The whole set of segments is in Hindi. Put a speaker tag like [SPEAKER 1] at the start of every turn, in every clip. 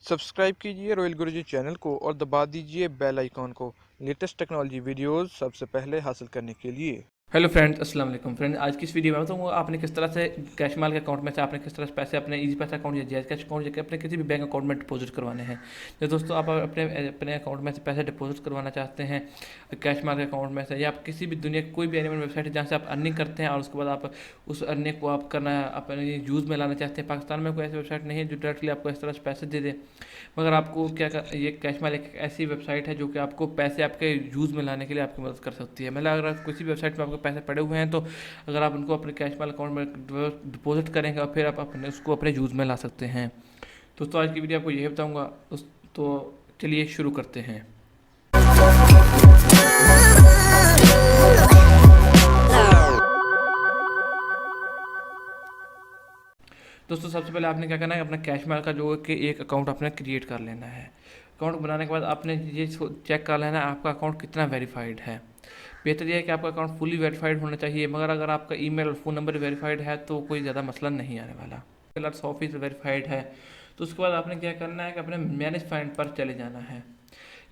[SPEAKER 1] सब्सक्राइब कीजिए रॉयल गुरुजी चैनल को और दबा दीजिए बेल आइकॉन को लेटेस्ट टेक्नोलॉजी वीडियोस सबसे पहले हासिल करने के लिए।
[SPEAKER 2] हेलो फ्रेंड्स, अस्सलाम वालेकुम फ्रेंड्स। आज की इस वीडियो में बताऊंगा आपने किस तरह से कैश माल के अकाउंट में से आपने किस तरह से पैसे अपने इजी पैसा अकाउंट या जैज कैश अकाउंट या अपने किसी भी बैंक अकाउंट में डिपॉजिट करवाने हैं। तो दोस्तों, आप अपने अपने अकाउंट में से पैसे डिपॉजिट करवाना चाहते हैं कैश माल के अकाउंट में से, या आप किसी भी दुनिया की कोई भी एनिमल वेबसाइट है जहाँ से आप अर्निंग करते हैं और उसके बाद आप उस अर्निंग को आप करना अपने यूज़ में लाना चाहते हैं। पाकिस्तान में कोई ऐसी वेबसाइट नहीं है जो डायरेक्टली आपको इस तरह से पैसे दे दे, मगर आपको ये कैश माल एक ऐसी वेबसाइट है जो कि आपको पैसे आपके यूज़ में लाने के लिए आपकी मदद कर सकती है। मतलब अगर किसी भी वेबसाइट में आपके पैसे पड़े हुए हैं तो अगर आप उनको अपने कैश माल अकाउंट में डिपॉजिट करेंगे और फिर आप अपने उसको अपने यूज़ में ला सकते हैं। दोस्तों, आज की वीडियो आपको यही बताऊँगा। तो चलिए शुरू करते हैं। दोस्तों, सबसे पहले आपने क्या करना है, अपना कैश माल का जो कि एक अकाउंट आपने क्रिएट कर लेना है। अकाउंट बनाने के बाद आपने ये चेक कर लेना है आपका अकाउंट कितना वेरीफाइड है। बेहतर यह है कि आपका अकाउंट फुली वेरीफाइड होना चाहिए, मगर अगर आपका ईमेल और फ़ोन नंबर वेरीफाइड है तो कोई ज़्यादा मसला नहीं आने वाला। अगर 100% वेरीफाइड है तो उसके बाद आपने क्या करना है कि अपने मैनेज फंड पर चले जाना है।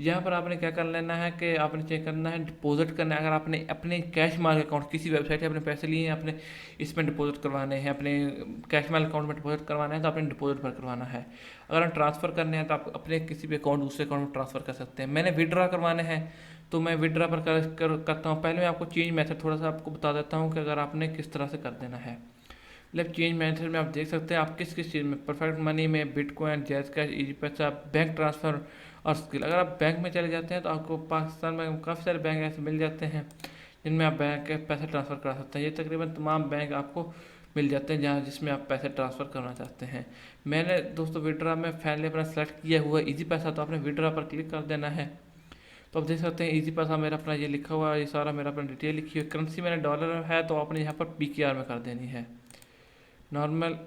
[SPEAKER 2] यहाँ पर आपने क्या कर लेना है कि आपने चेक करना है, डिपॉजिट करना है। अगर आपने अपने कैश माल अकाउंट किसी वेबसाइट से अपने पैसे लिए हैं, अपने इसमें डिपॉजिट करवाने हैं, अपने कैश माल अकाउंट में डिपॉजिट करवाना है तो आपने डिपॉजिट पर करवाना है। अगर हम ट्रांसफ़र करने हैं तो आप अपने किसी भी अकाउंट दूसरे अकाउंट में ट्रांसफ़र कर सकते हैं। मैंने विड्रा करवाने हैं तो मैं विड्रा पर करता हूँ। पहले मैं आपको चेंज मेथड थोड़ा सा आपको बता देता हूँ कि अगर आपने किस तरह से कर देना है। मतलब चेंज मेथड में आप देख सकते हैं आप किस किस चीज़ में, परफेक्ट मनी में, बिटकॉइन, जैज़ कैश, इजी पैसा, बैंक ट्रांसफ़र और स्किल। अगर आप बैंक में चले जाते हैं तो आपको पाकिस्तान में काफ़ी सारे बैंक ऐसे मिल जाते हैं जिनमें आप बैंक के पैसे ट्रांसफ़र करा सकते हैं। ये तकरीबन तमाम बैंक आपको मिल जाते हैं जहाँ जिसमें आप पैसे ट्रांसफ़र करना चाहते हैं। मैंने दोस्तों विड्रा में फाइनली अपना सेलेक्ट किया हुआ इजी पैसा, तो आपने विड्रा पर क्लिक कर देना है। तो आप देख सकते हैं इजी पैसा मेरा अपना ये लिखा हुआ है, ये सारा मेरा अपना डिटेल लिखी हुई। करेंसी मैंने डॉलर है तो आपने यहाँ पर PKR में कर देनी है। नॉर्मल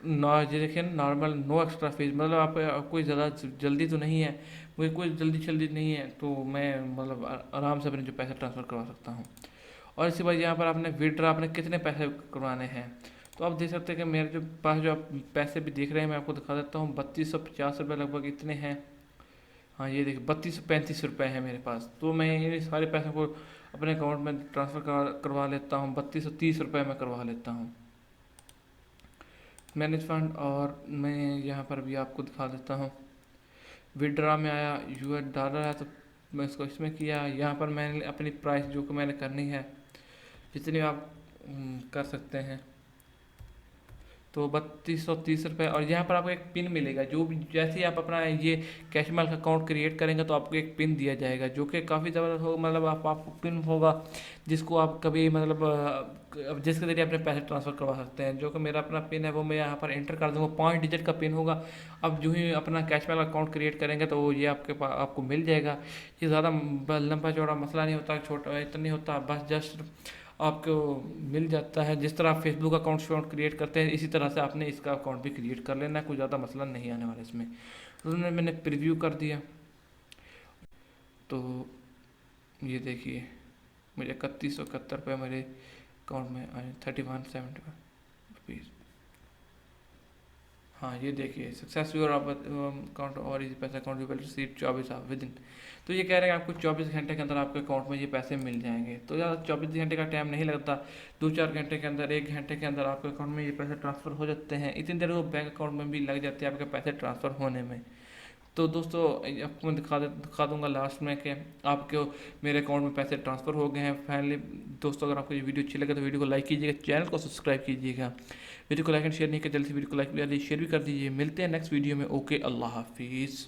[SPEAKER 2] ये देखिए, नॉर्मल, नो एक्स्ट्रा फीस। मतलब आप कोई ज़्यादा जल्दी तो नहीं है, मुझे कोई जल्दी नहीं है, तो मैं मतलब आराम से अपने जो पैसे ट्रांसफ़र करवा सकता हूँ। और इसी बात, यहाँ पर आपने विड्रा आपने कितने पैसे करवाने हैं तो आप देख सकते हैं कि मेरे जो पास जो आप पैसे भी देख रहे हैं मैं आपको दिखा देता हूँ। 3250 रुपये लगभग इतने हैं। हाँ, ये देखिए 3235 रुपये है मेरे पास। तो मैं इन सारे पैसों को अपने अकाउंट में ट्रांसफ़र करवा लेता हूँ। 3230 रुपये मैं करवा लेता हूँ मैनेज फंड। और मैं यहाँ पर भी आपको दिखा देता हूँ। विड्रा में आया, $, है तो मैं इसको इसमें किया। यहाँ पर मैंने अपनी प्राइस जो कि मैंने करनी है जितनी आप कर सकते हैं, तो 3230 रुपये। और यहाँ पर आपको एक पिन मिलेगा, जो भी जैसे ही आप अपना ये कैश माल का अकाउंट क्रिएट करेंगे तो आपको एक पिन दिया जाएगा जो कि काफ़ी ज़बरदस्त होगा। मतलब आपको पिन होगा जिसको आप कभी मतलब जिसके ज़रिए अपने पैसे ट्रांसफ़र करवा सकते हैं। जो कि मेरा अपना पिन है वो मैं यहाँ पर एंटर कर दूँगा। 5 डिजिट का पिन होगा। अब जो ही अपना कैश माल अकाउंट क्रिएट करेंगे तो ये आपके पास आपको मिल जाएगा। ये ज़्यादा लंबा चौड़ा मसला नहीं होता, छोटा इतना नहीं होता, बस जस्ट आपको मिल जाता है। जिस तरह आप फेसबुक अकाउंट क्रिएट करते हैं इसी तरह से आपने इसका अकाउंट भी क्रिएट कर लेना है। कोई ज़्यादा मसला नहीं आने वाला इसमें। तो मैंने प्रीव्यू कर दिया तो ये देखिए मुझे 3171 रुपये मेरे अकाउंट में आए, 3171 रुपीज़। हाँ, ये देखिए सक्सेस योर अकाउंट और इसी पैसा account you will receive 24 hour within. तो ये कह रहे हैं आपको 24 घंटे के अंदर आपके अकाउंट में ये पैसे मिल जाएंगे। तो ज़्यादा 24 घंटे का टाइम नहीं लगता, 2-4 घंटे के अंदर, 1 घंटे के अंदर आपके अकाउंट में ये पैसे ट्रांसफ़र हो जाते हैं। इतनी देर वो बैंक अकाउंट में भी लग जाते हैं आपके पैसे ट्रांसफ़र होने में। तो दोस्तों, आपको मैं दिखा दूंगा लास्ट में कि आपके मेरे अकाउंट में पैसे ट्रांसफ़र हो गए हैं फाइनली। दोस्तों, अगर आपको ये वीडियो अच्छी लगे तो वीडियो को लाइक कीजिएगा, चैनल को सब्सक्राइब कीजिएगा। वीडियो को लाइक एंड शेयर नहीं किया जल्दी से वीडियो को लाइक भी शेयर भी कर दीजिए। मिलते हैं नेक्स्ट वीडियो में। ओके, अल्लाह हाफिज़।